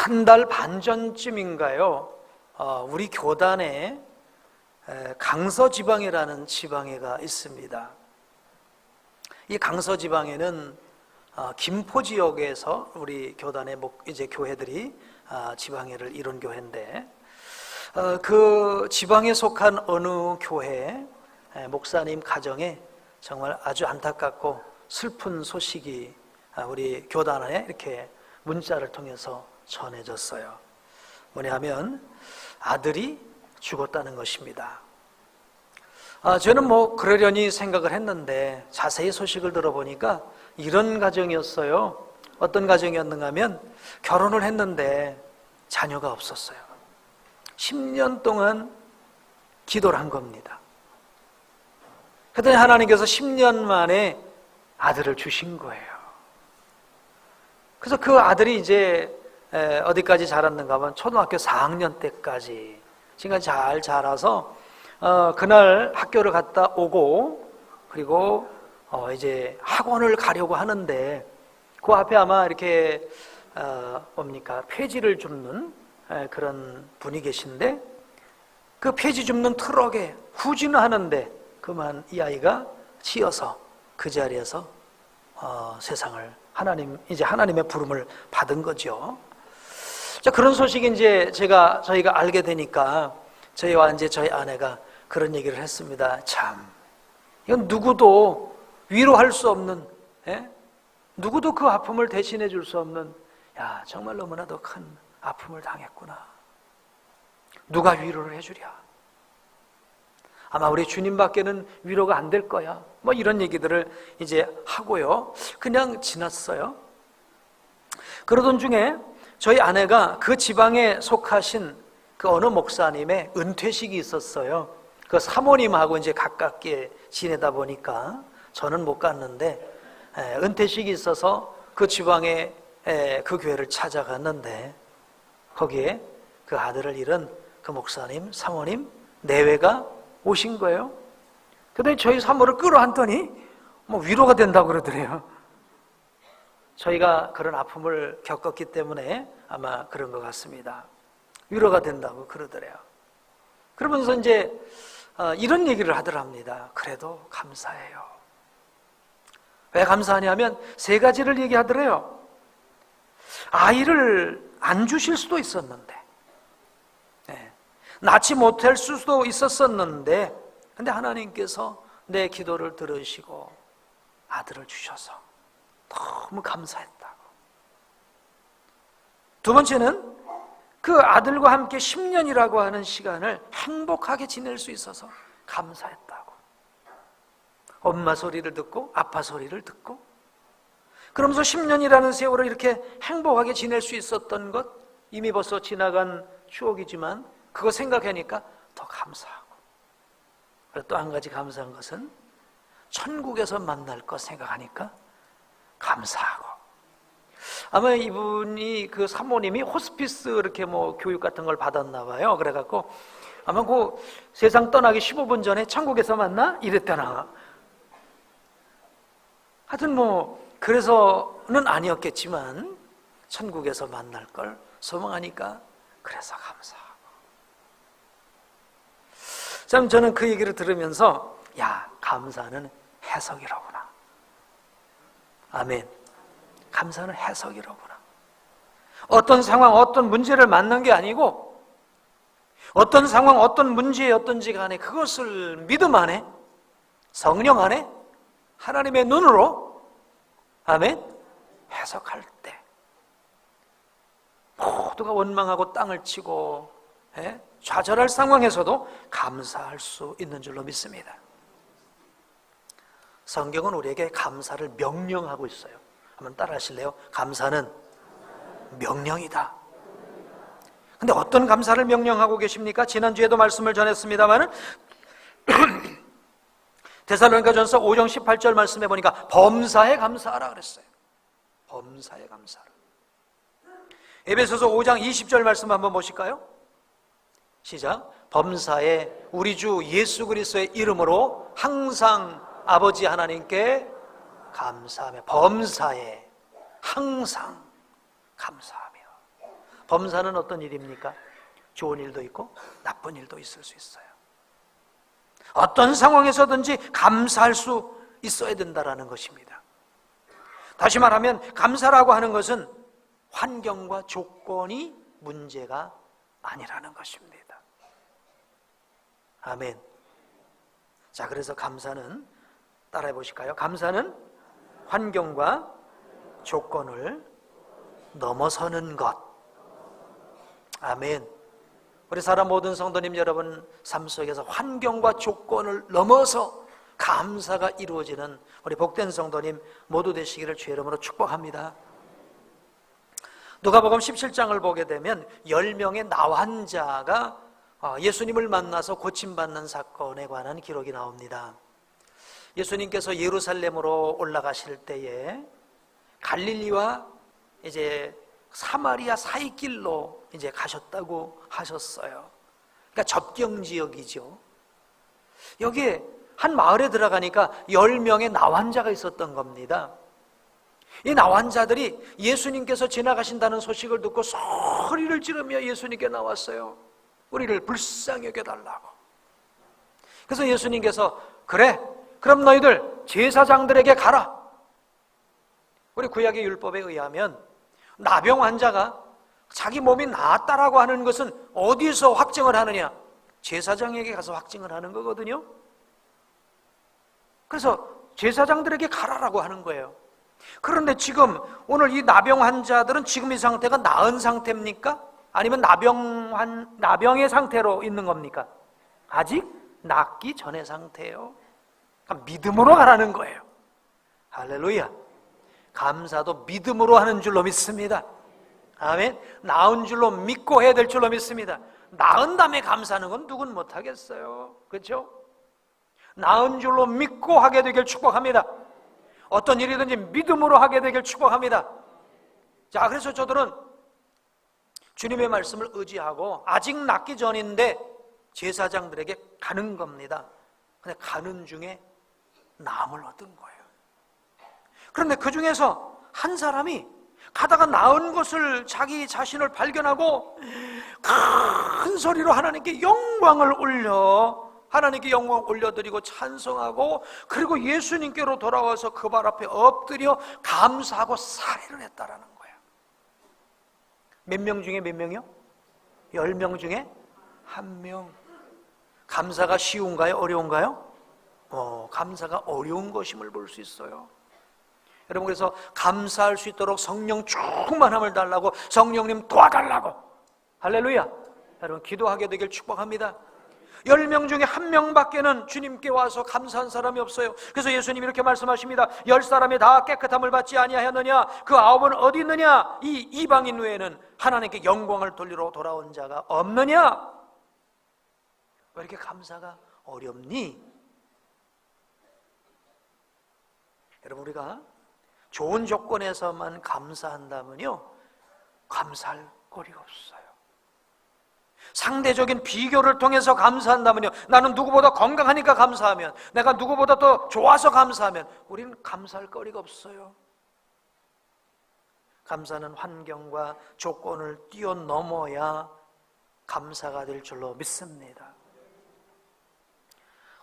한 달 반 전쯤인가요? 우리 교단에 강서지방이라는 지방에가 있습니다. 이 강서지방에는 김포 지역에서 우리 교단의 이제 교회들이 지방회를 이룬 교회인데, 그 지방에 속한 어느 교회 목사님 가정에 정말 아주 안타깝고 슬픈 소식이 우리 교단에 이렇게 문자를 통해서 전해졌어요. 뭐냐면 아들이 죽었다는 것입니다. 저는 그러려니 생각을 했는데 자세히 소식을 들어보니까 이런 가정이었어요. 어떤 가정이었는가 하면 결혼을 했는데 자녀가 없었어요. 10년 동안 기도를 한 겁니다. 그랬더니 하나님께서 10년 만에 아들을 주신 거예요. 그래서 그 아들이 이제 어디까지 자랐는가 하면 초등학교 4학년 때까지 지금까지 잘 자라서 그날 학교를 갔다 오고, 그리고 이제 학원을 가려고 하는데 그 앞에 아마 이렇게 폐지를 줍는 그런 분이 계신데, 그 폐지 줍는 트럭에 후진하는데 그만 이 아이가 치여서 그 자리에서 세상을 하나님의 부름을 받은 거죠. 자, 그런 소식이 이제 저희가 알게 되니까 저희와 이제 저희 아내가 그런 얘기를 했습니다. 참, 이건 누구도 위로할 수 없는, 누구도 그 아픔을 대신해 줄 수 없는, 정말 너무나도 큰 아픔을 당했구나. 누가 위로를 해주랴? 아마 우리 주님밖에는 위로가 안 될 거야. 이런 얘기들을 이제 하고요. 그냥 지났어요. 그러던 중에 저희 아내가 그 지방에 속하신 그 어느 목사님의 은퇴식이 있었어요. 그 사모님하고 이제 가깝게 지내다 보니까 저는 못 갔는데, 은퇴식이 있어서 그 지방에 그 교회를 찾아갔는데, 거기에 그 아들을 잃은 그 목사님, 사모님 내외가 오신 거예요. 그런데 저희 사모를 끌어안더니 위로가 된다고 그러더래요. 저희가 그런 아픔을 겪었기 때문에 아마 그런 것 같습니다. 위로가 된다고 그러더래요. 그러면서 이제 이런 얘기를 하더랍니다. 그래도 감사해요. 왜 감사하냐면 세 가지를 얘기하더래요. 아이를 안 주실 수도 있었는데, 낳지 못할 수도 있었었는데, 근데 하나님께서 내 기도를 들으시고 아들을 주셔서 너무 감사했다고. 두 번째는 그 아들과 함께 10년이라고 하는 시간을 행복하게 지낼 수 있어서 감사했다고. 엄마 소리를 듣고 아빠 소리를 듣고, 그러면서 10년이라는 세월을 이렇게 행복하게 지낼 수 있었던 것, 이미 벌써 지나간 추억이지만 그거 생각하니까 더 감사하고, 그리고 또 한 가지 감사한 것은 천국에서 만날 것 생각하니까 감사하고. 아마 이분이 그 사모님이 호스피스 이렇게 교육 같은 걸 받았나 봐요. 그래갖고 아마 그 세상 떠나기 15분 전에 천국에서 만나 이랬다나. 하여튼 그래서는 아니었겠지만 천국에서 만날 걸 소망하니까 그래서 감사하고. 참, 저는 그 얘기를 들으면서 감사는 해석이로구나. 아멘. 감사는 해석이로구나. 어떤 상황, 어떤 문제를 만난 게 아니고, 어떤 상황, 어떤 문제였던지 간에 그것을 믿음 안에, 성령 안에, 하나님의 눈으로, 아멘, 해석할 때 모두가 원망하고 땅을 치고 좌절할 상황에서도 감사할 수 있는 줄로 믿습니다. 성경은 우리에게 감사를 명령하고 있어요. 한번 따라 하실래요? 감사는 명령이다. 근데 어떤 감사를 명령하고 계십니까? 지난주에도 말씀을 전했습니다마는 데살로니가전서 5장 18절 말씀해 보니까 범사에 감사하라 그랬어요. 범사에 감사하라. 에베소서 5장 20절 말씀 한번 보실까요? 시작. 범사에 우리 주 예수 그리스도의 이름으로 항상 아버지 하나님께 감사하며. 범사에 항상 감사하며. 범사는 어떤 일입니까? 좋은 일도 있고 나쁜 일도 있을 수 있어요. 어떤 상황에서든지 감사할 수 있어야 된다는 것입니다. 다시 말하면 감사라고 하는 것은 환경과 조건이 문제가 아니라는 것입니다. 아멘. 자, 그래서 감사는 따라해 보실까요? 감사는 환경과 조건을 넘어서는 것. 아멘. 우리 사람 모든 성도님 여러분 삶 속에서 환경과 조건을 넘어서 감사가 이루어지는 우리 복된 성도님 모두 되시기를 주의 이름으로 축복합니다. 누가복음 17장을 보게 되면 10명의 나환자가 예수님을 만나서 고침받는 사건에 관한 기록이 나옵니다. 예수님께서 예루살렘으로 올라가실 때에 갈릴리와 이제 사마리아 사이길로 이제 가셨다고 하셨어요. 그러니까 접경 지역이죠. 여기에 한 마을에 들어가니까 10명의 나환자가 있었던 겁니다. 이 나환자들이 예수님께서 지나가신다는 소식을 듣고 소리를 지르며 예수님께 나왔어요. 우리를 불쌍히 여겨달라고. 그래서 예수님께서 그래, 그럼 너희들 제사장들에게 가라. 우리 구약의 율법에 의하면 나병 환자가 자기 몸이 나았다라고 하는 것은 어디서 확증을 하느냐? 제사장에게 가서 확증을 하는 거거든요. 그래서 제사장들에게 가라라고 하는 거예요. 그런데 지금 오늘 이 나병 환자들은 지금 이 상태가 나은 상태입니까? 아니면 나병의 상태로 있는 겁니까? 아직 낫기 전의 상태예요. 그러니까 믿음으로 가라는 거예요. 할렐루야. 감사도 믿음으로 하는 줄로 믿습니다. 아멘. 나은 줄로 믿고 해야 될 줄로 믿습니다. 나은 다음에 감사하는 건 누군 못하겠어요. 그렇죠? 나은 줄로 믿고 하게 되길 축복합니다. 어떤 일이든지 믿음으로 하게 되길 축복합니다. 자, 그래서 저들은 주님의 말씀을 의지하고 아직 낫기 전인데 제사장들에게 가는 겁니다. 근데 가는 중에 나음을 얻은 거예요. 그런데 그 중에서 한 사람이 가다가 나은 것을 자기 자신을 발견하고 큰 소리로 하나님께 영광을 올려드리고 찬송하고 그리고 예수님께로 돌아와서 그 발 앞에 엎드려 감사하고 살해를 했다라는 거예요. 몇 명 중에 몇 명이요? 10명 중에 1명. 감사가 쉬운가요? 어려운가요? 감사가 어려운 것임을 볼 수 있어요. 여러분, 그래서 감사할 수 있도록 성령 충만함을 달라고, 성령님 도와달라고, 할렐루야, 여러분 기도하게 되길 축복합니다. 10명 중에 1명밖에는 주님께 와서 감사한 사람이 없어요. 그래서 예수님이 이렇게 말씀하십니다. 10사람이 다 깨끗함을 받지 아니하였느냐? 그 9은 어디 있느냐? 이 이방인 외에는 하나님께 영광을 돌리러 돌아온 자가 없느냐? 왜 이렇게 감사가 어렵니? 여러분, 우리가 좋은 조건에서만 감사한다면요, 감사할 거리가 없어요. 상대적인 비교를 통해서 감사한다면요, 나는 누구보다 건강하니까 감사하면, 내가 누구보다 더 좋아서 감사하면 우리는 감사할 거리가 없어요. 감사는 환경과 조건을 뛰어넘어야 감사가 될 줄로 믿습니다.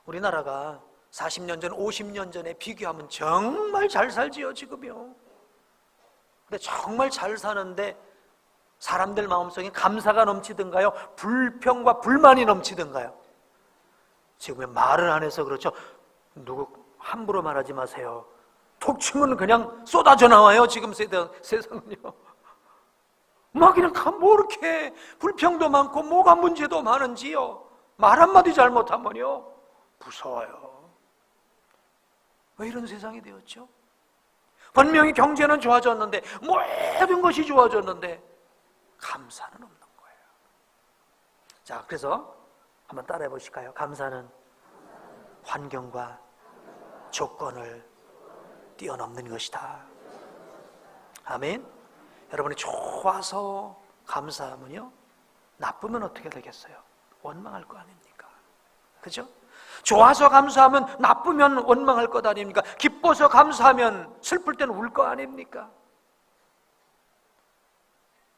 우리나라가 40년 전, 50년 전에 비교하면 정말 잘 살지요, 지금요. 근데 정말 잘 사는데 사람들 마음속에 감사가 넘치든가요? 불평과 불만이 넘치든가요? 지금 말을 안 해서 그렇죠. 누구 함부로 말하지 마세요. 톡 치면 그냥 쏟아져 나와요, 지금 세상은요. 막 그냥 뭐 이렇게 불평도 많고 뭐가 문제도 많은지요. 말 한마디 잘못하면요, 무서워요. 왜 이런 세상이 되었죠? 분명히 경제는 좋아졌는데, 모든 것이 좋아졌는데 감사는 없는 거예요. 자, 그래서 한번 따라해 보실까요? 감사는 환경과 조건을 뛰어넘는 것이다. 아멘. 여러분이 좋아서 감사하면요, 나쁘면 어떻게 되겠어요? 원망할 거 아닙니까? 그죠? 좋아서 감사하면 나쁘면 원망할 것 아닙니까? 기뻐서 감사하면 슬플 때는 울 거 아닙니까?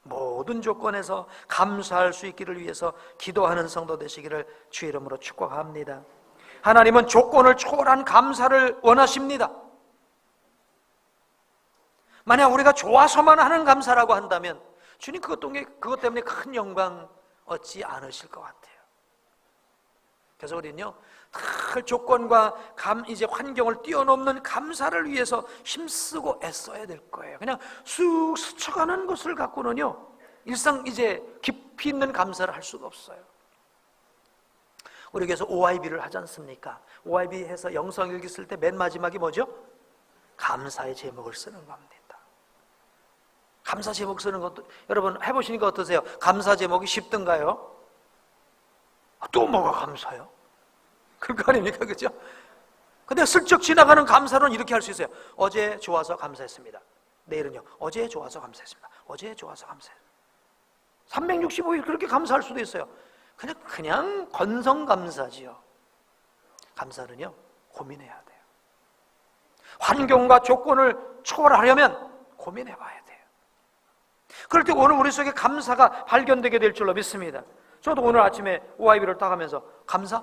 모든 조건에서 감사할 수 있기를 위해서 기도하는 성도 되시기를 주의 이름으로 축복합니다. 하나님은 조건을 초월한 감사를 원하십니다. 만약 우리가 좋아서만 하는 감사라고 한다면 주님 그것 때문에 큰 영광 얻지 않으실 것 같아요. 그래서 우리는요, 늘 조건과 이제 환경을 뛰어넘는 감사를 위해서 힘쓰고 애써야 될 거예요. 그냥 쑥 스쳐가는 것을 갖고는요, 일상 이제 깊이 있는 감사를 할 수가 없어요. 우리 교회에서 OIB를 하지 않습니까? OIB 해서 영성일기 쓸 때 맨 마지막이 뭐죠? 감사의 제목을 쓰는 겁니다. 감사 제목 쓰는 것도 여러분 해보시니까 어떠세요? 감사 제목이 쉽던가요? 또 뭐가 감사요? 그럴 거 아닙니까? 그죠? 근데 슬쩍 지나가는 감사로는 이렇게 할 수 있어요. 어제 좋아서 감사했습니다. 내일은요, 어제 좋아서 감사했습니다. 어제 좋아서 감사했습니다. 365일 그렇게 감사할 수도 있어요. 그냥 건성감사지요. 감사는요, 고민해야 돼요. 환경과 조건을 초월하려면 고민해봐야 돼요. 그럴 때 오늘 우리 속에 감사가 발견되게 될 줄로 믿습니다. 저도 오늘 아침에 OIB를 딱 하면서 감사?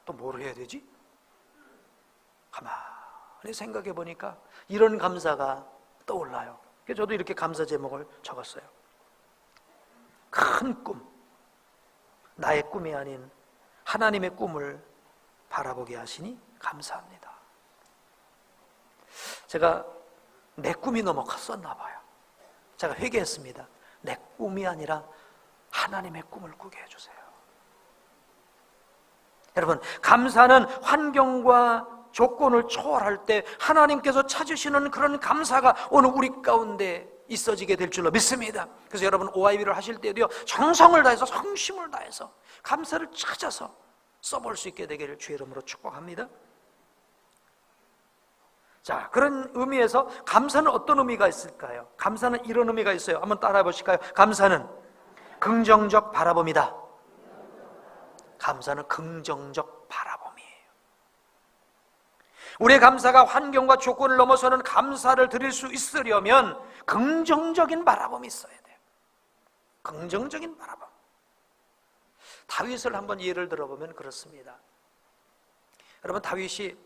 또 뭘 해야 되지? 가만히 생각해 보니까 이런 감사가 떠올라요. 그래서 저도 이렇게 감사 제목을 적었어요. 큰 꿈, 나의 꿈이 아닌 하나님의 꿈을 바라보게 하시니 감사합니다. 제가 내 꿈이 너무 컸었나 봐요. 제가 회개했습니다. 내 꿈이 아니라 하나님의 꿈을 꾸게 해주세요. 여러분, 감사는 환경과 조건을 초월할 때 하나님께서 찾으시는 그런 감사가 오늘 우리 가운데 있어지게 될 줄로 믿습니다. 그래서 여러분 OIB를 하실 때도요, 정성을 다해서 성심을 다해서 감사를 찾아서 써볼 수 있게 되기를 주의 이름으로 축복합니다. 자, 그런 의미에서 감사는 어떤 의미가 있을까요? 감사는 이런 의미가 있어요. 한번 따라해 보실까요? 감사는 긍정적 바라봄이다. 감사는 긍정적 바라봄이에요. 우리의 감사가 환경과 조건을 넘어서는 감사를 드릴 수 있으려면 긍정적인 바라봄이 있어야 돼요. 긍정적인 바라봄. 다윗을 한번 예를 들어보면 그렇습니다. 여러분, 다윗이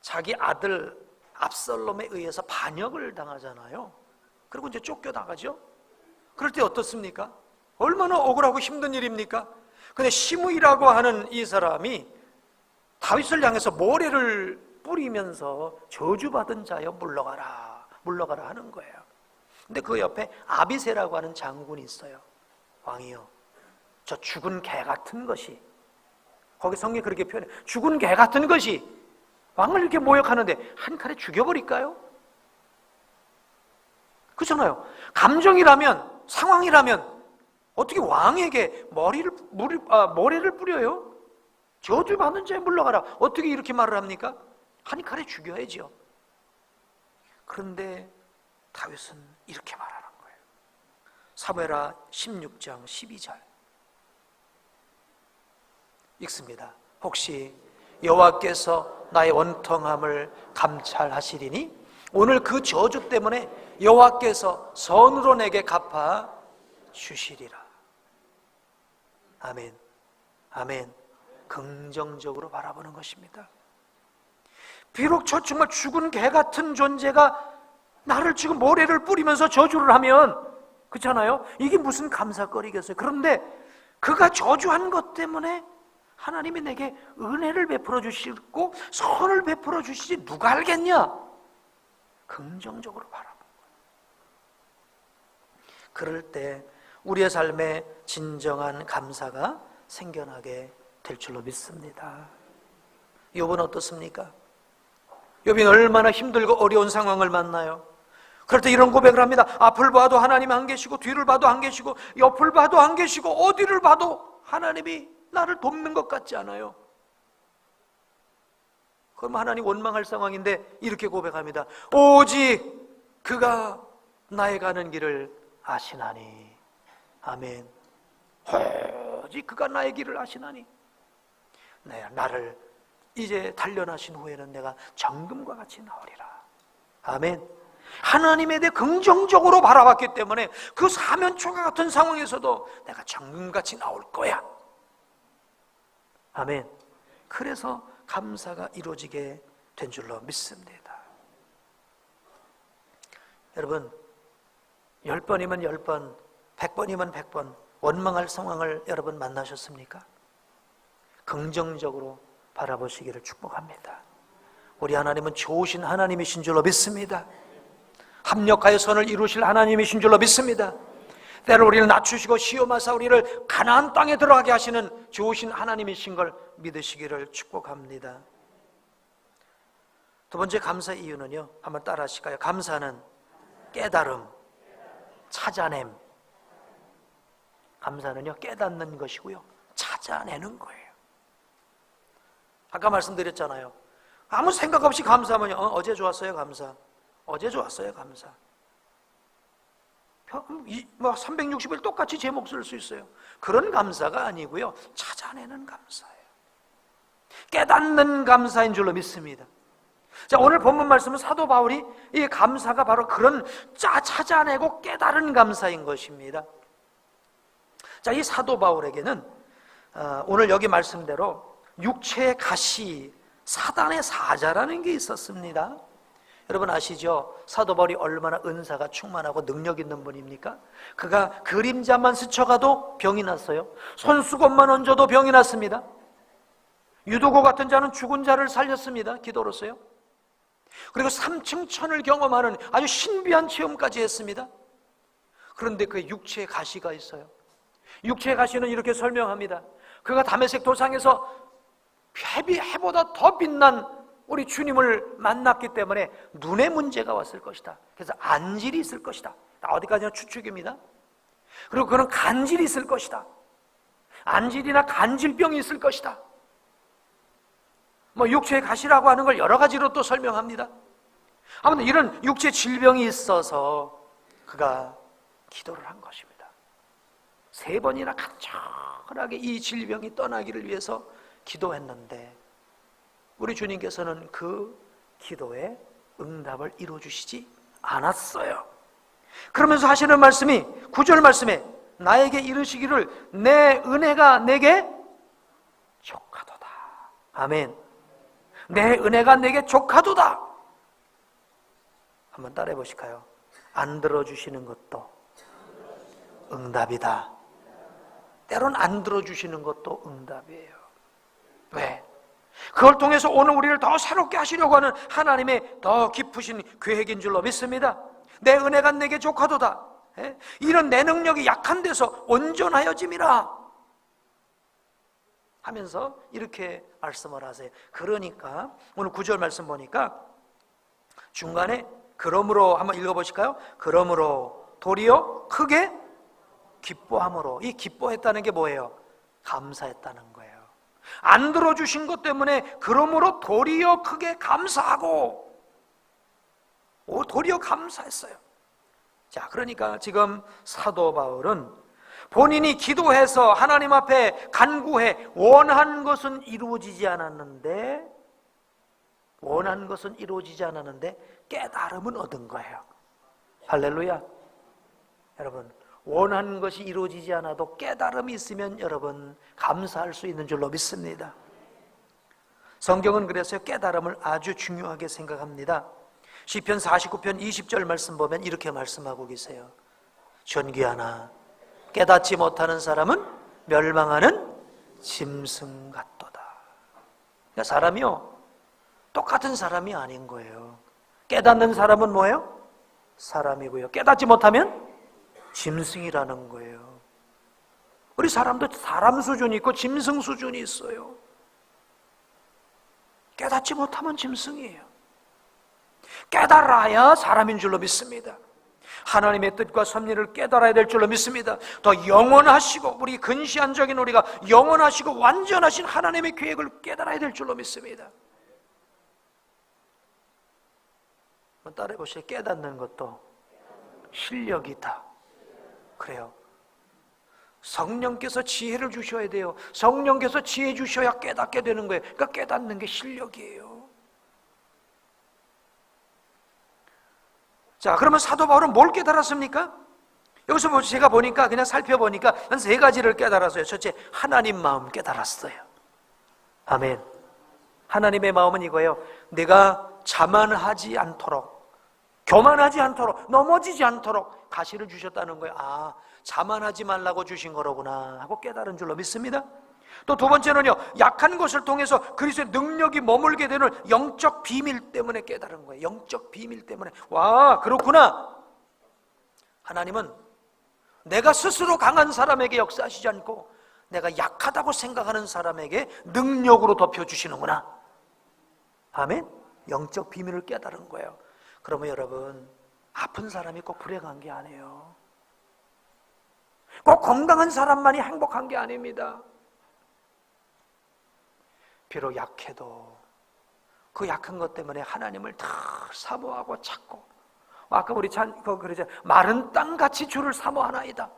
자기 아들 압살롬에 의해서 반역을 당하잖아요. 그리고 이제 쫓겨나가죠. 그럴 때 어떻습니까? 얼마나 억울하고 힘든 일입니까? 근데 시므이라고 하는 이 사람이 다윗을 향해서 모래를 뿌리면서 저주받은 자여 물러가라, 물러가라 하는 거예요. 근데 그 옆에 아비새라고 하는 장군이 있어요. 왕이요, 저 죽은 개 같은 것이, 거기 성경이 그렇게 표현해, 죽은 개 같은 것이 왕을 이렇게 모욕하는데 한 칼에 죽여버릴까요? 그렇잖아요. 감정이라면, 상황이라면 어떻게 왕에게 모래를 뿌려요? 저주받는 자에 물러가라. 어떻게 이렇게 말을 합니까? 한 칼에 죽여야죠. 그런데 다윗은 이렇게 말하는 거예요. 사무엘하 16장 12절 읽습니다. 혹시 여호와께서 나의 원통함을 감찰하시리니 오늘 그 저주 때문에 여호와께서 선으로 내게 갚아 주시리라. 아멘. 아멘. 긍정적으로 바라보는 것입니다. 비록 저 정말 죽은 개 같은 존재가 나를 지금 모래를 뿌리면서 저주를 하면, 그렇잖아요? 이게 무슨 감사거리겠어요? 그런데 그가 저주한 것 때문에 하나님이 내게 은혜를 베풀어 주시고 선을 베풀어 주시지 누가 알겠냐? 긍정적으로 바라보는 거예요. 그럴 때 우리의 삶에 진정한 감사가 생겨나게 될 줄로 믿습니다. 욥은 어떻습니까? 욥이 얼마나 힘들고 어려운 상황을 만나요. 그럴 때 이런 고백을 합니다. 앞을 봐도 하나님 안 계시고, 뒤를 봐도 안 계시고, 옆을 봐도 안 계시고, 어디를 봐도 하나님이 나를 돕는 것 같지 않아요. 그럼 하나님 원망할 상황인데 이렇게 고백합니다. 오직 그가 나의 가는 길을 아시나니. 아멘. 오직 그가 나의 길을 아시나니. 나를 이제 단련하신 후에는 내가 정금과 같이 나으리라. 아멘. 하나님에 대해 긍정적으로 바라봤기 때문에 그 사면초가 같은 상황에서도 내가 정금같이 나올 거야. 아멘. 그래서 감사가 이루어지게 된 줄로 믿습니다. 여러분, 10번이면 10번, 100번이면 100번 원망할 상황을 여러분 만나셨습니까? 긍정적으로 바라보시기를 축복합니다. 우리 하나님은 좋으신 하나님이신 줄로 믿습니다. 합력하여 선을 이루실 하나님이신 줄로 믿습니다. 때로 우리를 낮추시고 시험하사 우리를 가나안 땅에 들어가게 하시는 좋으신 하나님이신 걸 믿으시기를 축복합니다. 두 번째 감사 이유는요, 한번 따라 하실까요? 감사는 깨달음, 찾아냄. 감사는요, 깨닫는 것이고요, 찾아내는 거예요. 아까 말씀드렸잖아요. 아무 생각 없이 감사하면요, 어제 좋았어요, 감사. 어제 좋았어요, 감사. 360일 똑같이 제목 쓸 수 있어요. 그런 감사가 아니고요, 찾아내는 감사예요. 깨닫는 감사인 줄로 믿습니다. 자, 오늘 본문 말씀은 사도 바울이 이 감사가 바로 그런 찾아내고 깨달은 감사인 것입니다. 자, 이 사도 바울에게는 오늘 여기 말씀대로 육체의 가시, 사단의 사자라는 게 있었습니다. 여러분 아시죠? 사도 바울이 얼마나 은사가 충만하고 능력 있는 분입니까? 그가 그림자만 스쳐가도 병이 났어요. 손수건만 얹어도 병이 났습니다. 유도고 같은 자는 죽은 자를 살렸습니다. 기도로서요. 그리고 3층 천을 경험하는 아주 신비한 체험까지 했습니다. 그런데 그의 육체의 가시가 있어요. 육체의 가시는 이렇게 설명합니다. 그가 다메섹 도상에서 해보다 더 빛난 우리 주님을 만났기 때문에 눈에 문제가 왔을 것이다. 그래서 안질이 있을 것이다. 어디까지나 추측입니다. 그리고 그는 간질이 있을 것이다. 안질이나 간질병이 있을 것이다. 육체의 가시라고 하는 걸 여러 가지로 또 설명합니다. 아무튼 이런 육체 질병이 있어서 그가 기도를 한 것입니다. 3번이나 간절하게 이 질병이 떠나기를 위해서 기도했는데 우리 주님께서는 그 기도에 응답을 이루어주시지 않았어요. 그러면서 하시는 말씀이 9절 말씀에 나에게 이르시기를 내 은혜가 내게 족하도다. 아멘. 내 은혜가 내게 족하도다. 한번 따라해 보실까요? 안 들어주시는 것도 응답이다. 때론 안 들어주시는 것도 응답이에요. 왜? 그걸 통해서 오늘 우리를 더 새롭게 하시려고 하는 하나님의 더 깊으신 계획인 줄로 믿습니다. 내 은혜가 내게 족하도다. 이런 내 능력이 약한 데서 온전하여짐이라 하면서 이렇게 말씀을 하세요. 그러니까 오늘 9절 말씀 보니까 중간에 그러므로 한번 읽어보실까요? 그러므로 도리어 크게 기뻐함으로. 이 기뻐했다는 게 뭐예요? 감사했다는 거예요. 안 들어주신 것 때문에 그러므로 도리어 크게 감사하고 도리어 감사했어요. 자, 그러니까 지금 사도 바울은 본인이 기도해서 하나님 앞에 간구해 원한 것은 이루어지지 않았는데 깨달음은 얻은 거예요. 할렐루야. 여러분, 원하는 것이 이루어지지 않아도 깨달음이 있으면 여러분 감사할 수 있는 줄로 믿습니다. 성경은 그래서 깨달음을 아주 중요하게 생각합니다. 시편 49편 20절 말씀 보면 이렇게 말씀하고 계세요. 존귀하나 깨닫지 못하는 사람은 멸망하는 짐승 같도다. 그러니까 사람이요, 똑같은 사람이 아닌 거예요. 깨닫는 사람은 뭐예요? 사람이고요. 깨닫지 못하면 짐승이라는 거예요. 우리 사람도 사람 수준이 있고 짐승 수준이 있어요. 깨닫지 못하면 짐승이에요. 깨달아야 사람인 줄로 믿습니다. 하나님의 뜻과 섭리를 깨달아야 될 줄로 믿습니다. 더 영원하시고 우리 근시안적인 우리가 영원하시고 완전하신 하나님의 계획을 깨달아야 될 줄로 믿습니다. 한번 따라해 보세요. 깨닫는 것도 실력이다. 그래요. 성령께서 지혜를 주셔야 돼요. 성령께서 지혜 주셔야 깨닫게 되는 거예요. 그러니까 깨닫는 게 실력이에요. 자, 그러면 사도 바울은 뭘 깨달았습니까? 여기서 제가 보니까, 그냥 살펴보니까 한 세 가지를 깨달았어요. 첫째, 하나님 마음 깨달았어요. 아멘. 하나님의 마음은 이거예요. 내가 자만하지 않도록, 교만하지 않도록, 넘어지지 않도록 가시를 주셨다는 거예요. 아, 자만하지 말라고 주신 거로구나 하고 깨달은 줄로 믿습니다. 또 두 번째는요, 약한 것을 통해서 그리스도의 능력이 머물게 되는 영적 비밀 때문에 깨달은 거예요. 영적 비밀 때문에. 와, 그렇구나. 하나님은 내가 스스로 강한 사람에게 역사하시지 않고 내가 약하다고 생각하는 사람에게 능력으로 덮여주시는구나. 아멘? 영적 비밀을 깨달은 거예요. 그러면 여러분, 아픈 사람이 꼭 불행한 게 아니에요. 꼭 건강한 사람만이 행복한 게 아닙니다. 비록 약해도 그 약한 것 때문에 하나님을 다 사모하고 찾고, 아까 우리 그러죠, 마른 땅같이 주를 사모하나이다.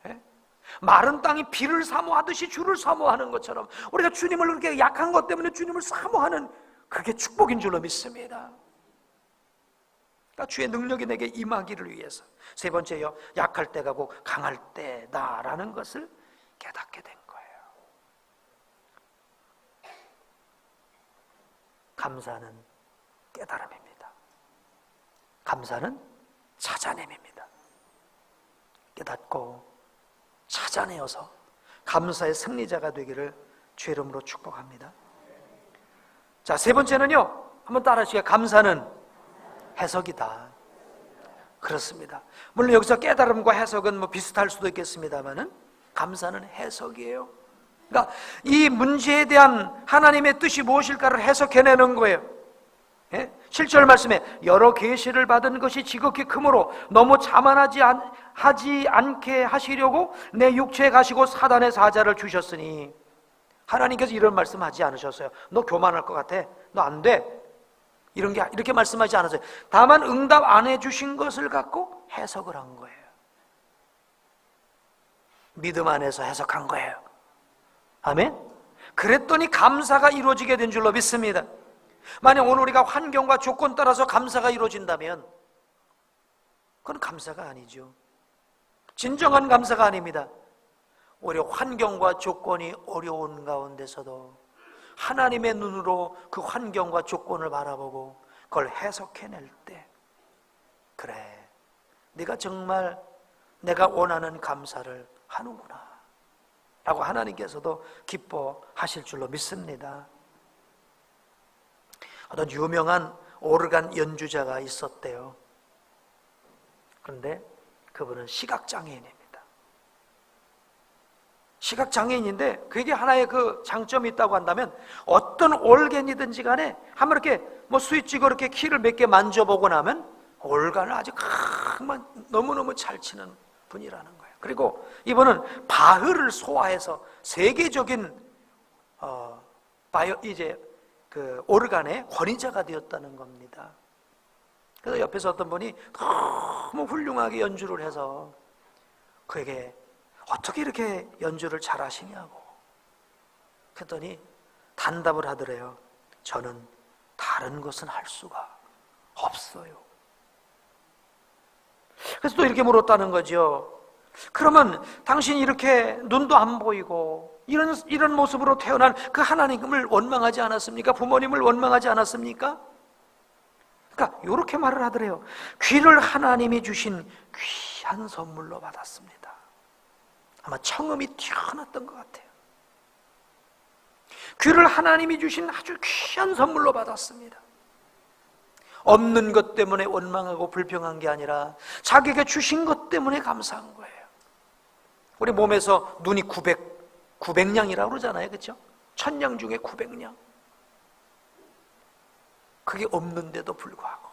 예? 마른 땅이 비를 사모하듯이 주를 사모하는 것처럼 우리가 주님을 그렇게 약한 것 때문에 주님을 사모하는, 그게 축복인 줄로 믿습니다. 그러니까 주의 능력이 내게 임하기를 위해서. 세 번째요, 약할 때가 곧 강할 때다라는 것을 깨닫게 된 거예요. 감사는 깨달음입니다. 감사는 찾아냄입니다. 깨닫고 찾아내어서 감사의 승리자가 되기를 주의 이름으로 축복합니다. 자, 세 번째는요, 한번 따라하시죠. 감사는 해석이다. 그렇습니다. 물론 여기서 깨달음과 해석은 뭐 비슷할 수도 있겠습니다만은 감사는 해석이에요. 그러니까 이 문제에 대한 하나님의 뜻이 무엇일까를 해석해내는 거예요. 예? 7절 말씀에 여러 계시를 받은 것이 지극히 크므로 너무 자만하지 않게 하시려고 내 육체에 가시고 사단의 사자를 주셨으니, 하나님께서 이런 말씀하지 않으셨어요. 너 교만할 것 같아? 너 안 돼? 이렇게 말씀하지 않았어요. 다만 응답 안 해주신 것을 갖고 해석을 한 거예요. 믿음 안에서 해석한 거예요. 아멘? 그랬더니 감사가 이루어지게 된 줄로 믿습니다. 만약 오늘 우리가 환경과 조건 따라서 감사가 이루어진다면 그건 감사가 아니죠. 진정한 감사가 아닙니다. 오히려 환경과 조건이 어려운 가운데서도 하나님의 눈으로 그 환경과 조건을 바라보고 그걸 해석해낼 때, 그래, 네가 정말 내가 원하는 감사를 하는구나 라고 하나님께서도 기뻐하실 줄로 믿습니다. 어떤 유명한 오르간 연주자가 있었대요. 그런데 그분은 시각장애인입니다. 시각장애인인데 그게 하나의 그 장점이 있다고 한다면, 어떤 올겐이든지 간에 한번 이렇게 뭐 스위치고 이렇게 키를 몇 개 만져보고 나면 올간을 아주 너무너무 잘 치는 분이라는 거예요. 그리고 이분은 바흐를 소화해서 세계적인 그 오르간의 권위자가 되었다는 겁니다. 그래서 옆에서 어떤 분이 너무 훌륭하게 연주를 해서 그에게 어떻게 이렇게 연주를 잘하시냐고 그랬더니 단답을 하더래요. 저는 다른 것은 할 수가 없어요. 그래서 또 이렇게 물었다는 거죠. 그러면 당신이 이렇게 눈도 안 보이고 이런 모습으로 태어난 그 하나님을 원망하지 않았습니까? 부모님을 원망하지 않았습니까? 그러니까 이렇게 말을 하더래요. 귀를 하나님이 주신 귀한 선물로 받았습니다. 아마 청음이 튀어났던 것 같아요. 귀를 하나님이 주신 아주 귀한 선물로 받았습니다. 없는 것 때문에 원망하고 불평한 게 아니라 자기에게 주신 것 때문에 감사한 거예요. 우리 몸에서 눈이 900냥이라고 그러잖아요. 그렇죠? 1000냥 중에 900냥. 그게 없는데도 불구하고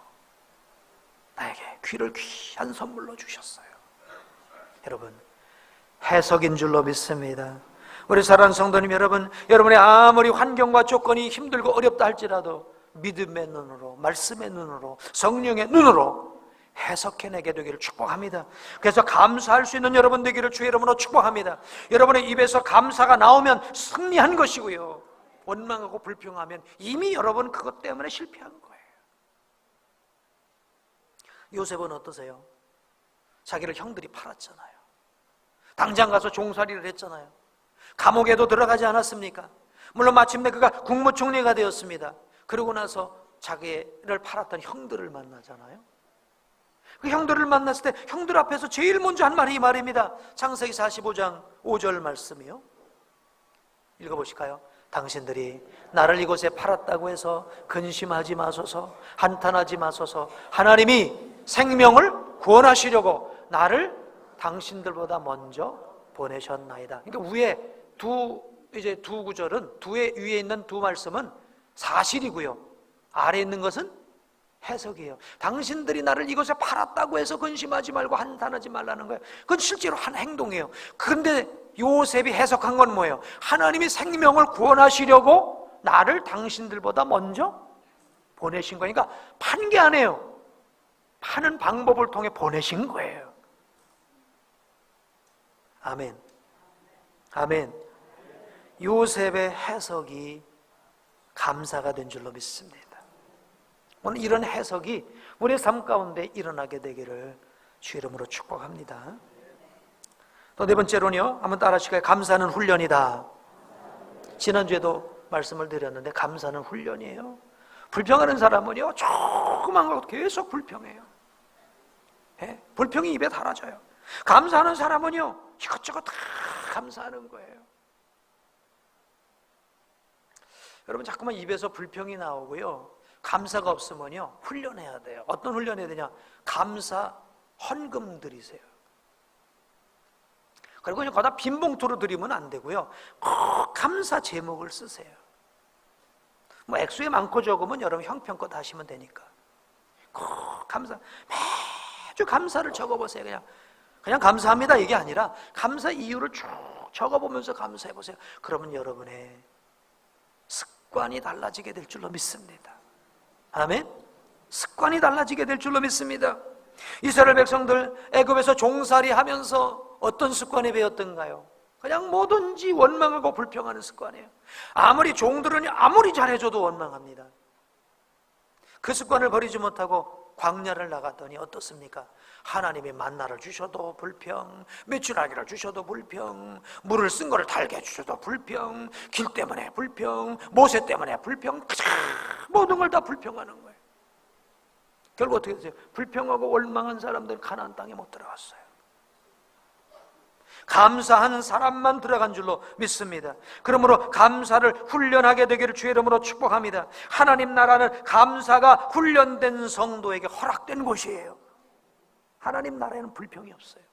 나에게 귀를 귀한 선물로 주셨어요. 여러분, 해석인 줄로 믿습니다. 우리 사랑하는 성도님 여러분, 여러분의 아무리 환경과 조건이 힘들고 어렵다 할지라도 믿음의 눈으로, 말씀의 눈으로, 성령의 눈으로 해석해내게 되기를 축복합니다. 그래서 감사할 수 있는 여러분 되기를 주의 이름으로 축복합니다. 여러분의 입에서 감사가 나오면 승리한 것이고요, 원망하고 불평하면 이미 여러분 그것 때문에 실패한 거예요. 요셉은 어떠세요? 자기를 형들이 팔았잖아요. 당장 가서 종살이를 했잖아요. 감옥에도 들어가지 않았습니까? 물론 마침내 그가 국무총리가 되었습니다. 그러고 나서 자기를 팔았던 형들을 만나잖아요. 그 형들을 만났을 때 형들 앞에서 제일 먼저 한 말이 이 말입니다. 창세기 45장 5절 말씀이요. 읽어보실까요? 당신들이 나를 이곳에 팔았다고 해서 근심하지 마소서, 한탄하지 마소서. 하나님이 생명을 구원하시려고 나를 당신들보다 먼저 보내셨나이다. 그러니까 위에 두 구절은, 위에 있는 두 말씀은 사실이고요, 아래에 있는 것은 해석이에요. 당신들이 나를 이곳에 팔았다고 해서 근심하지 말고 한탄하지 말라는 거예요. 그건 실제로 한 행동이에요. 그런데 요셉이 해석한 건 뭐예요? 하나님이 생명을 구원하시려고 나를 당신들보다 먼저 보내신 거니까 판 게 아니에요. 파는 방법을 통해 보내신 거예요. 아멘. 아멘. 요셉의 해석이 감사가 된 줄로 믿습니다. 오늘 이런 해석이 우리의 삶 가운데 일어나게 되기를 주 이름으로 축복합니다. 또 네 번째로는요, 한번 따라 하실까요? 감사는 훈련이다. 지난주에도 말씀을 드렸는데 감사는 훈련이에요. 불평하는 사람은요, 조그만 거 계속 불평해요. 예? 불평이 입에 달아져요. 감사하는 사람은요, 이것저것 다 감사하는 거예요. 여러분, 자꾸만 입에서 불평이 나오고요, 감사가 없으면요, 훈련해야 돼요. 어떤 훈련해야 되냐? 감사 헌금 드리세요. 그리고 거기다 빈 봉투로 드리면 안 되고요, 꼭 감사 제목을 쓰세요. 뭐 액수에 많고 적으면 여러분 형편껏 하시면 되니까 꼭 감사, 매주 감사를 적어보세요. 그냥 감사합니다 이게 아니라 감사 이유를 쭉 적어보면서 감사해보세요. 그러면 여러분의 습관이 달라지게 될 줄로 믿습니다. 아멘. 습관이 달라지게 될 줄로 믿습니다. 이스라엘 백성들 애굽에서 종살이 하면서 어떤 습관이 배웠던가요? 그냥 뭐든지 원망하고 불평하는 습관이에요. 아무리 종들은 아무리 잘해줘도 원망합니다. 그 습관을 버리지 못하고 광야를 나갔더니 어떻습니까? 하나님이 만나를 주셔도 불평, 메추라기를 주셔도 불평, 물을 쓴 거를 달게 해주셔도 불평, 길 때문에 불평, 모세 때문에 불평, 모든 걸 다 불평하는 거예요. 결국 어떻게 됐어요? 불평하고 원망한 사람들은 가나안 땅에 못 들어갔어요. 감사한 사람만 들어간 줄로 믿습니다. 그러므로 감사를 훈련하게 되기를 주의 이름으로 축복합니다. 하나님 나라는 감사가 훈련된 성도에게 허락된 곳이에요. 하나님 나라에는 불평이 없어요.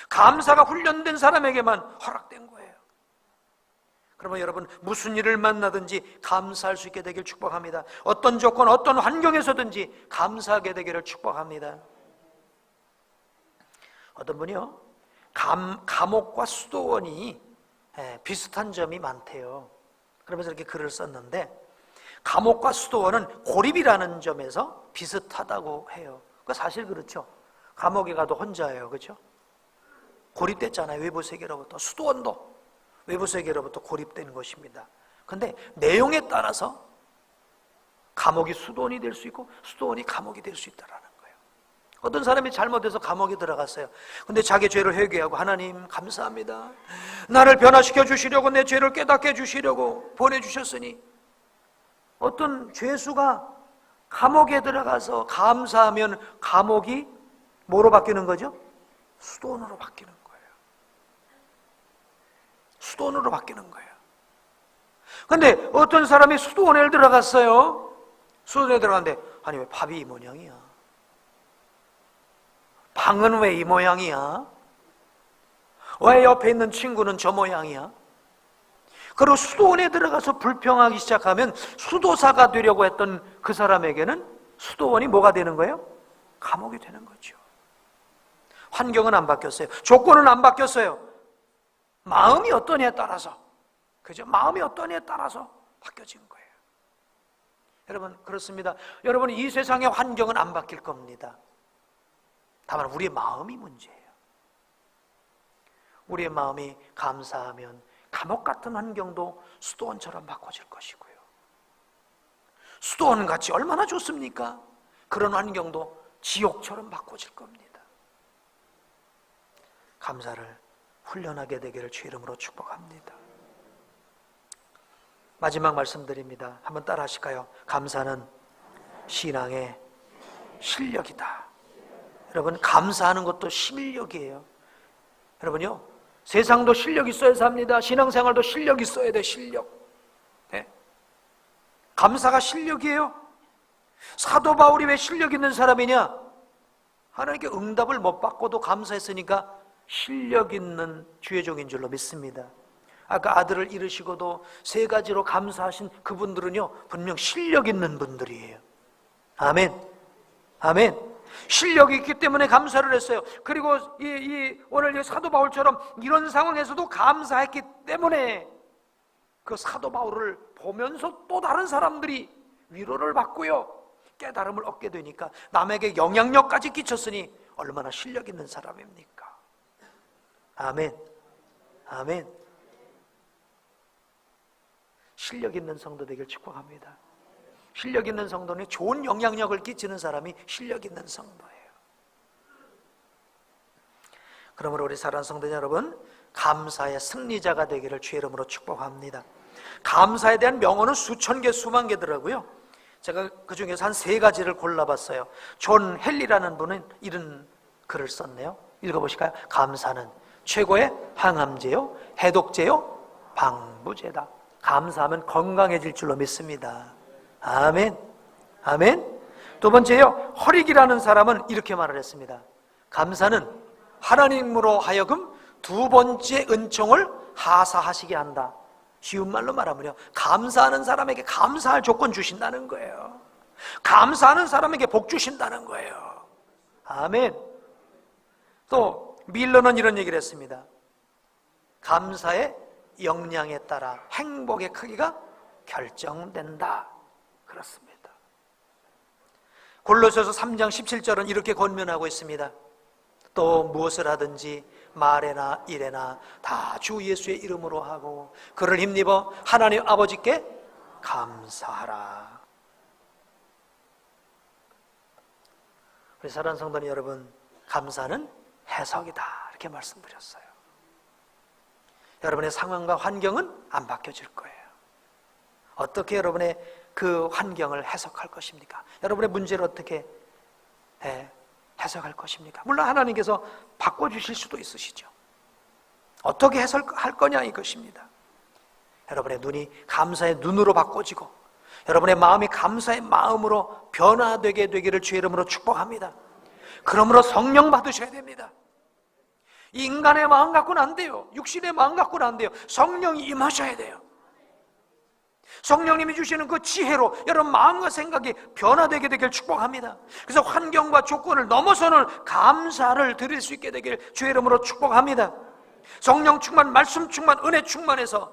감사가 훈련된 사람에게만 허락된 거예요. 그러면 여러분, 무슨 일을 만나든지 감사할 수 있게 되길 축복합니다. 어떤 조건, 어떤 환경에서든지 감사하게 되기를 축복합니다. 어떤 분이요, 감옥과 수도원이 비슷한 점이 많대요. 그러면서 이렇게 글을 썼는데, 감옥과 수도원은 고립이라는 점에서 비슷하다고 해요. 그 사실 그렇죠. 감옥에 가도 혼자예요, 그렇죠? 고립됐잖아요. 외부 세계로부터. 수도원도 외부 세계로부터 고립된 것입니다. 근데 내용에 따라서 감옥이 수도원이 될 수 있고 수도원이 감옥이 될 수 있다라는 거예요. 어떤 사람이 잘못해서 감옥에 들어갔어요. 근데 자기 죄를 회개하고, 하나님 감사합니다, 나를 변화시켜 주시려고, 내 죄를 깨닫게 해 주시려고 보내주셨으니, 어떤 죄수가 감옥에 들어가서 감사하면 감옥이 뭐로 바뀌는 거죠? 수도원으로 바뀌는 거예요. 수도원으로 바뀌는 거예요. 근데 어떤 사람이 수도원에 들어갔어요. 수도원에 들어갔는데, 아니 왜 밥이 이 모양이야? 방은 왜 이 모양이야? 왜 옆에 있는 친구는 저 모양이야? 그리고 수도원에 들어가서 불평하기 시작하면 수도사가 되려고 했던 그 사람에게는 수도원이 뭐가 되는 거예요? 감옥이 되는 거죠. 환경은 안 바뀌었어요. 조건은 안 바뀌었어요. 마음이 어떠냐에 따라서, 그죠? 마음이 어떠냐에 따라서 바뀌어진 거예요. 여러분, 그렇습니다. 여러분, 이 세상의 환경은 안 바뀔 겁니다. 다만 우리의 마음이 문제예요. 우리의 마음이 감사하면 감옥 같은 환경도 수도원처럼 바꿔질 것이고요. 수도원 같이 얼마나 좋습니까? 그런 환경도 지옥처럼 바꿔질 겁니다. 감사를 훈련하게 되기를 주 이름으로 축복합니다. 마지막 말씀드립니다. 한번 따라 하실까요? 감사는 신앙의 실력이다. 여러분, 감사하는 것도 실력이에요. 여러분요, 세상도 실력 있어야 삽니다. 신앙생활도 실력 있어야 돼. 실력. 네? 감사가 실력이에요. 사도 바울이 왜 실력 있는 사람이냐? 하나님께 응답을 못 받고도 감사했으니까 실력 있는 주의 종인 줄로 믿습니다. 아까 아들을 잃으시고도 3가지로 감사하신 그분들은요, 분명 실력 있는 분들이에요. 아멘. 아멘. 실력이 있기 때문에 감사를 했어요. 그리고 오늘 이 사도 바울처럼 이런 상황에서도 감사했기 때문에 그 사도 바울을 보면서 또 다른 사람들이 위로를 받고요, 깨달음을 얻게 되니까 남에게 영향력까지 끼쳤으니 얼마나 실력 있는 사람입니까? 아멘. 아멘. 실력 있는 성도 되길 축복합니다. 실력 있는 성도는 좋은 영향력을 끼치는 사람이 실력 있는 성도예요. 그러므로 우리 사랑하는 성도 여러분, 감사의 승리자가 되기를 주의 이름으로 축복합니다. 감사에 대한 명언은 수천 개, 수만 개더라고요. 제가 그 중에서 한 3가지를 골라봤어요. 존 헨리라는 분은 이런 글을 썼네요. 읽어보실까요? 감사는 최고의 항암제요, 해독제요, 방부제다. 감사하면 건강해질 줄로 믿습니다. 아멘. 아멘. 2번째요, 허릭이라는 사람은 이렇게 말을 했습니다. 감사는 하나님으로 하여금 2번째 은총을 하사하시게 한다. 쉬운 말로 말하면요, 감사하는 사람에게 감사할 조건 주신다는 거예요. 감사하는 사람에게 복 주신다는 거예요. 아멘. 또 밀러는 이런 얘기를 했습니다. 감사의 역량에 따라 행복의 크기가 결정된다. 그렇습니다. 골로새서 3장 17절은 이렇게 권면하고 있습니다. 또 무엇을 하든지 말에나 일에나 다 주 예수의 이름으로 하고 그를 힘입어 하나님 아버지께 감사하라. 우리 사랑하는 성도님 여러분, 감사는 해석이다, 이렇게 말씀드렸어요. 여러분의 상황과 환경은 안 바뀌어질 거예요. 어떻게 여러분의 그 환경을 해석할 것입니까? 여러분의 문제를 어떻게 해석할 것입니까? 물론 하나님께서 바꿔주실 수도 있으시죠. 어떻게 해석할 거냐 이것입니다. 여러분의 눈이 감사의 눈으로 바꿔지고 여러분의 마음이 감사의 마음으로 변화되게 되기를 주의 이름으로 축복합니다. 그러므로 성령 받으셔야 됩니다. 인간의 마음 갖고는 안 돼요. 육신의 마음 갖고는 안 돼요. 성령이 임하셔야 돼요. 성령님이 주시는 그 지혜로 여러분 마음과 생각이 변화되게 되길 축복합니다. 그래서 환경과 조건을 넘어서는 감사를 드릴 수 있게 되길 주의 이름으로 축복합니다. 성령 충만, 말씀 충만, 은혜 충만해서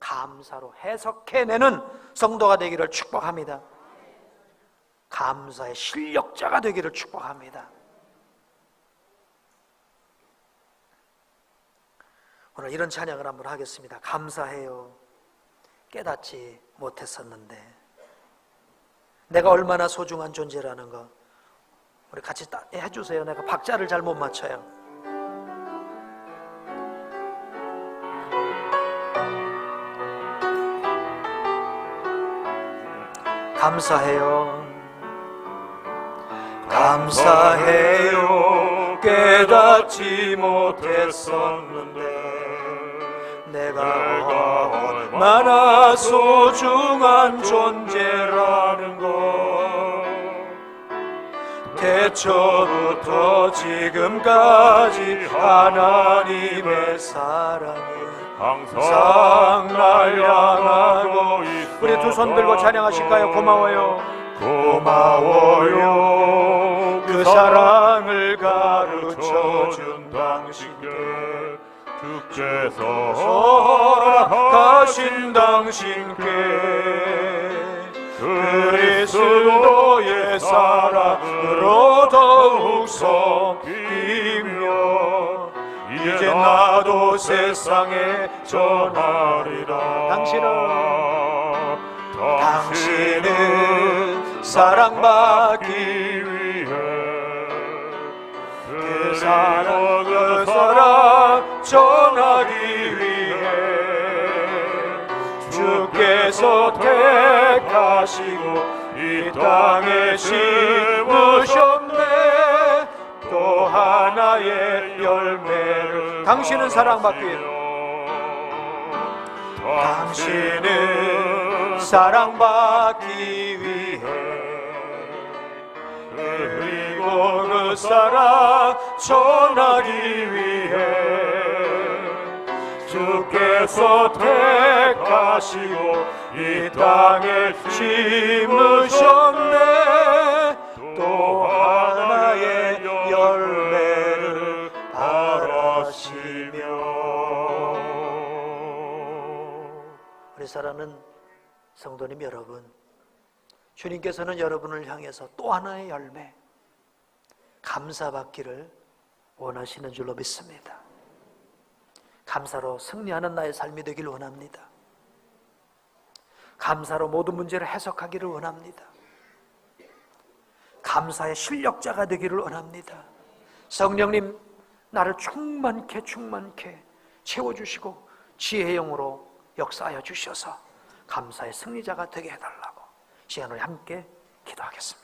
감사로 해석해내는 성도가 되기를 축복합니다. 감사의 실력자가 되기를 축복합니다. 오늘 이런 찬양을 한번 하겠습니다. 감사해요. 깨닫지 못했었는데 내가 얼마나 소중한 존재라는 거 우리 같이 해주세요. 내가 박자를 잘 못 맞춰요. 감사해요. 감사해요. 깨닫지 못했었는데 내가 얼마나 소중한 존재라는 것 태초부터 지금까지 하나님의 사랑이 항상 날 향하고 있어. 우리 두 손 들고 찬양하실까요? 고마워요. 고마워요. 그 사랑을 가르쳐준 당신께 주께서 허락하신 당신께 그리스도의 사랑으로 더욱 섞이며 이제 나도 세상에 전하리라. 당신은 사랑받기 위해 그 사랑 전하기 위해 주께서 택하시고 이 땅에 심으셨네. 또 하나의 열매를 당신은 사랑받기 위해 당신은 사랑받기 위해 그리고 그 사랑 전하기 위해 주께서 택하시고 이 땅에 심으셨네. 또 하나의 열매를 바라시며. 우리 사랑하는 성도님 여러분, 주님께서는 여러분을 향해서 또 하나의 열매, 감사받기를 원하시는 줄로 믿습니다. 감사로 승리하는 나의 삶이 되길 원합니다. 감사로 모든 문제를 해석하기를 원합니다. 감사의 실력자가 되기를 원합니다. 성령님, 나를 충만케 채워주시고 지혜의 영으로 역사하여 주셔서 감사의 승리자가 되게 해달라고 시간을 함께 기도하겠습니다.